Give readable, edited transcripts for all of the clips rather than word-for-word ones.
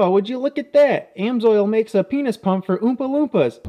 Oh, would you look at that? Amsoil makes a penis pump for Oompa Loompas.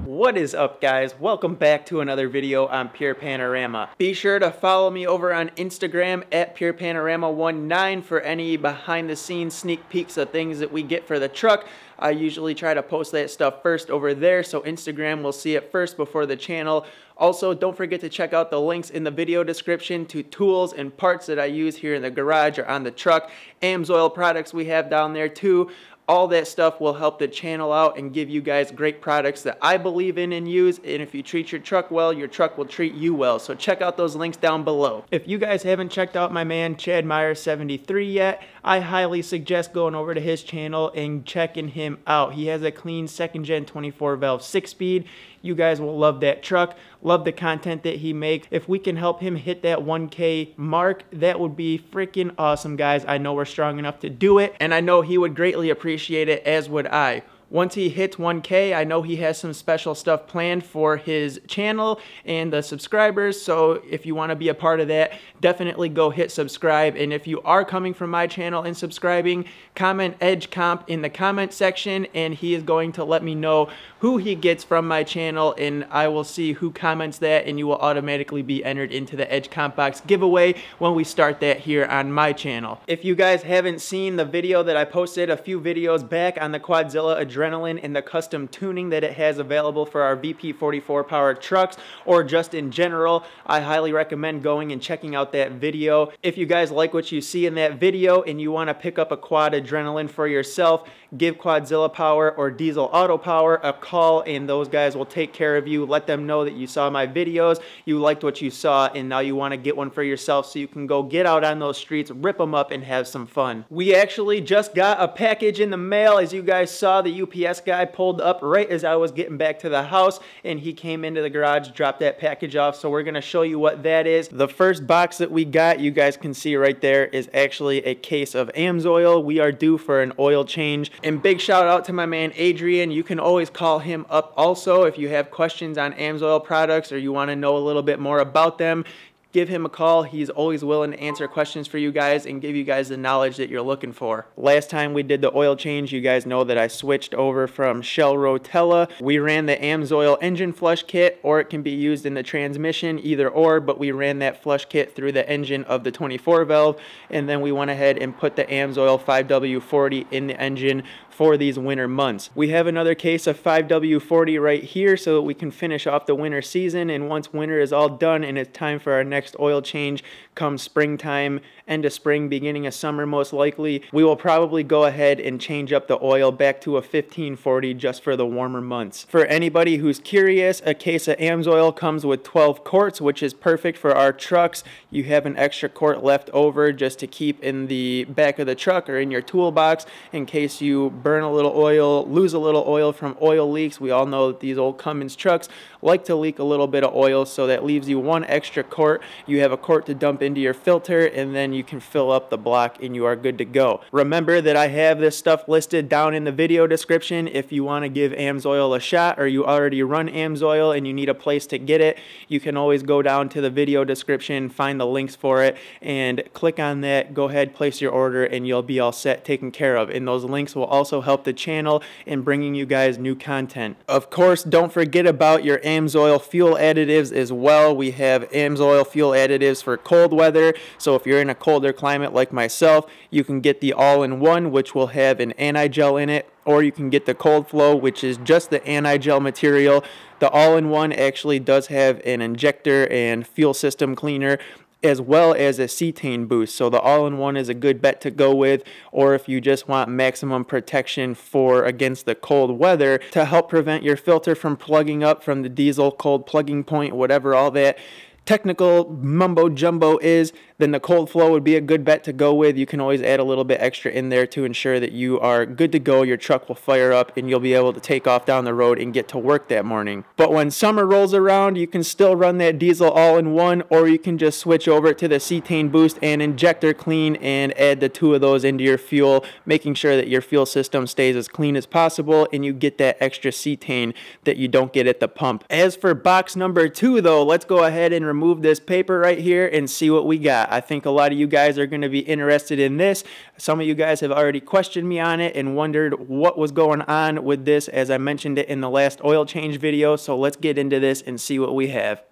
What is up, guys? Welcome back to another video on Pure Panorama. Be sure to follow me over on Instagram at PurePanorama19 for any behind the scenes sneak peeks of things that we get for the truck. I usually try to post that stuff first over there, so Instagram will see it first before the channel. Also, don't forget to check out the links in the video description to tools and parts that I use here in the garage or on the truck. Amsoil products we have down there too. All that stuff will help the channel out and give you guys great products that I believe in and use. And if you treat your truck well, your truck will treat you well. So check out those links down below. If you guys haven't checked out my man Chad Meyer 73 yet, I highly suggest going over to his channel and checking him out. He has a clean 2nd gen 24 valve 6-speed. You guys will love that truck, love the content that he makes. If we can help him hit that 1K mark, that would be freaking awesome, guys. I know we're strong enough to do it, and I know he would greatly appreciate it, as would I. Once he hits 1K, I know he has some special stuff planned for his channel and the subscribers, so if you want to be a part of that, definitely go hit subscribe. And if you are coming from my channel and subscribing, comment Edge Comp in the comment section, and he is going to let me know who he gets from my channel, and I will see who comments that, and you will automatically be entered into the Edge Comp Box giveaway when we start that here on my channel. If you guys haven't seen the video that I posted a few videos back on the Quadzilla Adrenaline and the custom tuning that it has available for our VP44 powered trucks, or just in general, I highly recommend going and checking out that video. If you guys like what you see in that video and you want to pick up a quad Adrenaline for yourself, give Quadzilla Power or Diesel Auto Power a call, and those guys will take care of you. Let them know that you saw my videos, you liked what you saw, and now you want to get one for yourself so you can go get out on those streets, rip them up, and have some fun. We actually just got a package in the mail. As you guys saw, the UPS guy pulled up right as I was getting back to the house, and he came into the garage, dropped that package off, so we're going to show you what that is. The first box that we got, you guys can see right there, is actually a case of Amsoil. We are due for an oil change. And big shout out to my man Adrian. You can always call him up also if you have questions on Amsoil products or you want to know a little bit more about them. Give him a call. He's always willing to answer questions for you guys and give you guys the knowledge that you're looking for. Last time we did the oil change, you guys know that I switched over from Shell Rotella. We ran the Amsoil engine flush kit, or it can be used in the transmission, either or, but we ran that flush kit through the engine of the 24 valve, and then we went ahead and put the Amsoil 5W40 in the engine for these winter months. We have another case of 5W40 right here so that we can finish off the winter season, and once winter is all done and it's time for our next oil change come springtime, end of spring, beginning of summer most likely, we will probably go ahead and change up the oil back to a 1540 just for the warmer months. For anybody who's curious, a case of Amsoil comes with 12 quarts, which is perfect for our trucks. You have an extra quart left over just to keep in the back of the truck or in your toolbox in case you burn a little oil, lose a little oil from oil leaks. We all know that these old Cummins trucks like to leak a little bit of oil, so that leaves you one extra quart. You have a quart to dump into your filter, and then you can fill up the block and you are good to go. Remember that I have this stuff listed down in the video description. If you want to give Amsoil a shot, or you already run Amsoil and you need a place to get it, you can always go down to the video description, find the links for it, and click on that. Go ahead, place your order, and you'll be all set, taken care of. And those links will also help the channel in bringing you guys new content. Of course, don't forget about your Amsoil fuel additives as well. We have Amsoil fuel additives for cold weather, so if you're in a colder climate like myself, you can get the all-in-one, which will have an anti-gel in it, or you can get the cold flow, which is just the anti-gel material. The all-in-one actually does have an injector and fuel system cleaner, as well as a cetane boost. So the all-in-one is a good bet to go with, or if you just want maximum protection for against the cold weather to help prevent your filter from plugging up from the diesel cold plugging point, whatever all that technical mumbo jumbo is, then the cold flow would be a good bet to go with. You can always add a little bit extra in there to ensure that you are good to go. Your truck will fire up and you'll be able to take off down the road and get to work that morning. But when summer rolls around, you can still run that diesel all-in-one, or you can just switch over to the cetane boost and injector clean and add the two of those into your fuel, making sure that your fuel system stays as clean as possible and you get that extra cetane that you don't get at the pump. As for box number 2 though, let's go ahead and remove this paper right here and see what we got. I think a lot of you guys are going to be interested in this. Some of you guys have already questioned me on it and wondered what was going on with this, as I mentioned it in the last oil change video. So let's get into this and see what we have.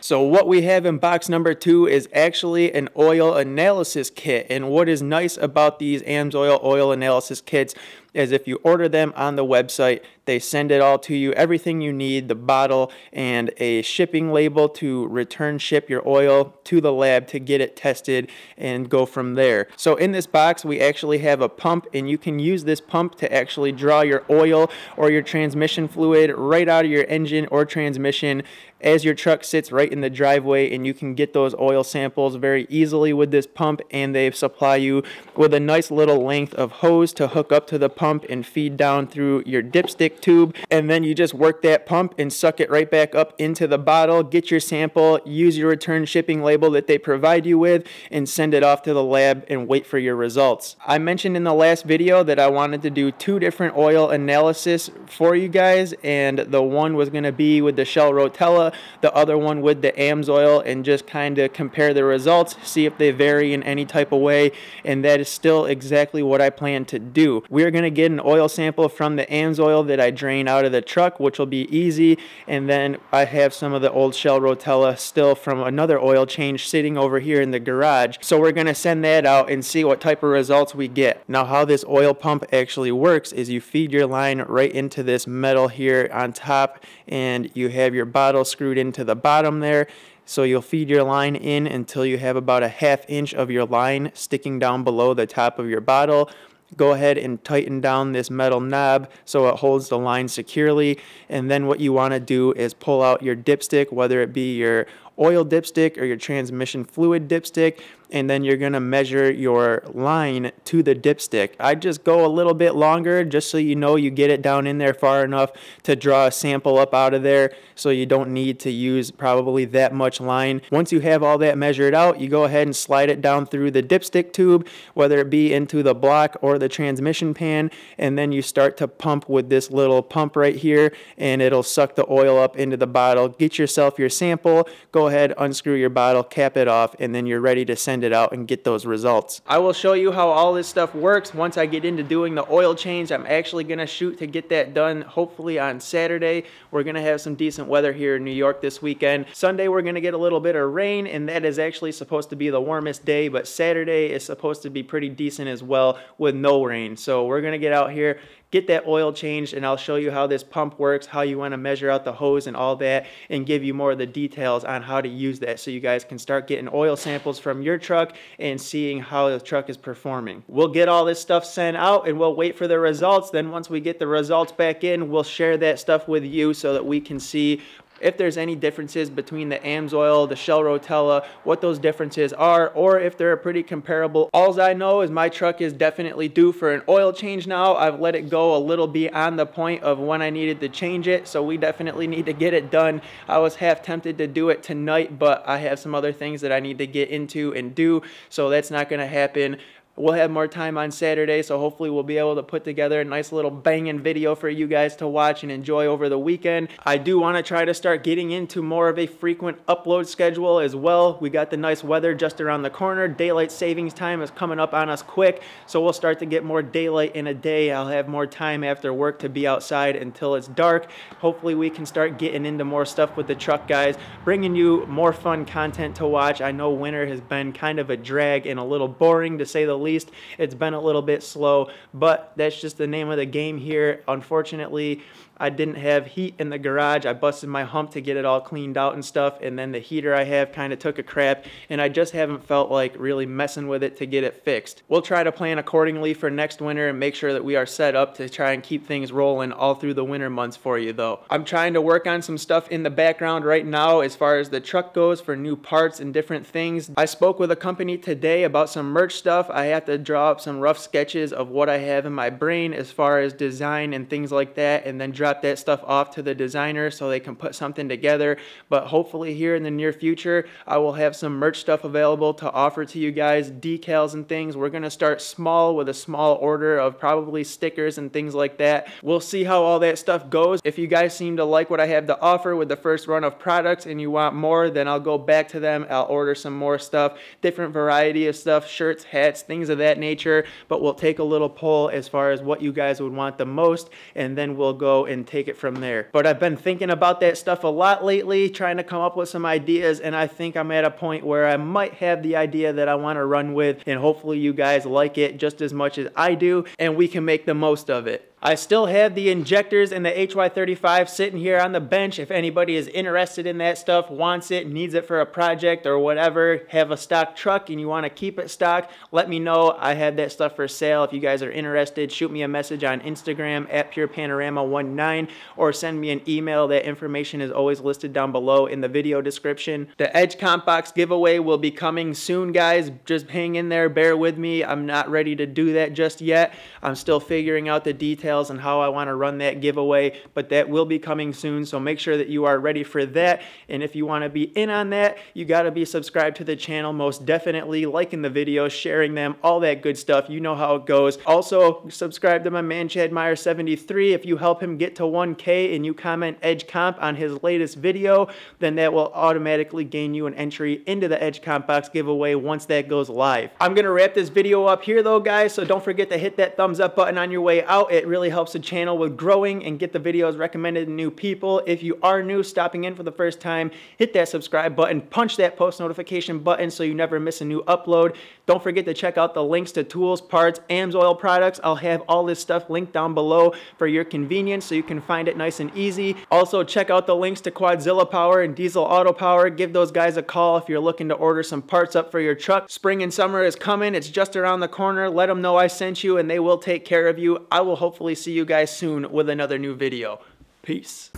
So what we have in box number 2 is actually an oil analysis kit. And what is nice about these Amsoil oil analysis kits is if you order them on the website, they send it all to you, everything you need, the bottle and a shipping label to return ship your oil to the lab to get it tested and go from there. So in this box, we actually have a pump, and you can use this pump to actually draw your oil or your transmission fluid right out of your engine or transmission as your truck sits right in the driveway, and you can get those oil samples very easily with this pump, and they supply you with a nice little length of hose to hook up to the pump and feed down through your dipstick tube, and then you just work that pump and suck it right back up into the bottle, get your sample, use your return shipping label that they provide you with, and send it off to the lab and wait for your results. I mentioned in the last video that I wanted to do 2 different oil analysis for you guys, and the one was going to be with the Shell Rotella, the other one with the Amsoil, and just kind of compare the results, see if they vary in any type of way, and that is still exactly what I plan to do. We are going to get an oil sample from the Amsoil that I drain out of the truck, which will be easy, and then I have some of the old Shell Rotella still from another oil change sitting over here in the garage, so we're going to send that out and see what type of results we get. Now, how this oil pump actually works is you feed your line right into this metal here on top, and you have your bottle screwed into the bottom there. So you'll feed your line in until you have about a 1/2 inch of your line sticking down below the top of your bottle. Go ahead and tighten down this metal knob so it holds the line securely, and then what you want to do is pull out your dipstick, whether it be your oil dipstick or your transmission fluid dipstick, and then you're going to measure your line to the dipstick. I just go a little bit longer just so you know you get it down in there far enough to draw a sample up out of there, so you don't need to use probably that much line. Once you have all that measured out, you go ahead and slide it down through the dipstick tube, whether it be into the block or the transmission pan, and then you start to pump with this little pump right here, and it'll suck the oil up into the bottle. Get yourself your sample, go ahead, unscrew your bottle, cap it off, and then you're ready to send it out and get those results. I will show you how all this stuff works once I get into doing the oil change. I'm actually going to shoot to get that done hopefully on Saturday. We're going to have some decent weather here in New York this weekend. Sunday we're going to get a little bit of rain, and that is actually supposed to be the warmest day, but Saturday is supposed to be pretty decent as well with no rain. So we're going to get out here, get that oil changed, and I'll show you how this pump works, how you want to measure out the hose and all that, and give you more of the details on how to use that so you guys can start getting oil samples from your truck and seeing how the truck is performing. We'll get all this stuff sent out and we'll wait for the results. Then once we get the results back in, we'll share that stuff with you so that we can see if there's any differences between the Amsoil, the Shell Rotella, what those differences are, or if they're pretty comparable. All I know is my truck is definitely due for an oil change now. I've let it go a little beyond the point of when I needed to change it, so we definitely need to get it done. I was half tempted to do it tonight, but I have some other things that I need to get into and do, so that's not going to happen. We'll have more time on Saturday, so hopefully we'll be able to put together a nice little banging video for you guys to watch and enjoy over the weekend. I do want to try to start getting into more of a frequent upload schedule as well. We got the nice weather just around the corner. Daylight savings time is coming up on us quick, so we'll start to get more daylight in a day. I'll have more time after work to be outside until it's dark. Hopefully we can start getting into more stuff with the truck, guys, bringing you more fun content to watch. I know winter has been kind of a drag and a little boring, to say the least. It's been a little bit slow, but that's just the name of the game here. Unfortunately, I didn't have heat in the garage. I busted my hump to get it all cleaned out and stuff, and then the heater I have kind of took a crap, and I just haven't felt like really messing with it to get it fixed. We'll try to plan accordingly for next winter and make sure that we are set up to try and keep things rolling all through the winter months for you, though. I'm trying to work on some stuff in the background right now as far as the truck goes for new parts and different things. I spoke with a company today about some merch stuff. I have to draw up some rough sketches of what I have in my brain as far as design and things like that, and then draw drop that stuff off to the designer so they can put something together. But hopefully here in the near future, I will have some merch stuff available to offer to you guys, decals and things. We're gonna start small with a small order of probably stickers and things like that. We'll see how all that stuff goes. If you guys seem to like what I have to offer with the first run of products and you want more, then I'll go back to them. I'll order some more stuff, different variety of stuff, shirts, hats, things of that nature. But we'll take a little poll as far as what you guys would want the most, and then we'll go and take it from there. But I've been thinking about that stuff a lot lately, trying to come up with some ideas, and I think I'm at a point where I might have the idea that I want to run with, and hopefully you guys like it just as much as I do, and we can make the most of it. I still have the injectors and the HY35 sitting here on the bench. If anybody is interested in that stuff, wants it, needs it for a project or whatever, have a stock truck and you want to keep it stock, let me know. I have that stuff for sale. If you guys are interested, shoot me a message on Instagram at purepanorama19 or send me an email. That information is always listed down below in the video description. The Edge Comp Box giveaway will be coming soon, guys. Just hang in there, bear with me. I'm not ready to do that just yet. I'm still figuring out the details and how I want to run that giveaway, but that will be coming soon, so make sure that you are ready for that. And if you want to be in on that, you got to be subscribed to the channel, most definitely, liking the videos, sharing them, all that good stuff. You know how it goes. Also, subscribe to my man Chad Meyer 73. If you help him get to 1K and you comment Edge Comp on his latest video, then that will automatically gain you an entry into the Edge Comp Box giveaway once that goes live. I'm going to wrap this video up here though, guys, so don't forget to hit that thumbs up button on your way out. It really helps the channel with growing and get the videos recommended to new people. If you are new, stopping in for the first time, hit that subscribe button, punch that post notification button so you never miss a new upload. Don't forget to check out the links to tools, parts, Amsoil products. I'll have all this stuff linked down below for your convenience so you can find it nice and easy. Also, check out the links to Quadzilla Power and Diesel Auto Power. Give those guys a call if you're looking to order some parts up for your truck. Spring and summer is coming. It's just around the corner. Let them know I sent you and they will take care of you. I will hopefully see you guys soon with another new video. Peace.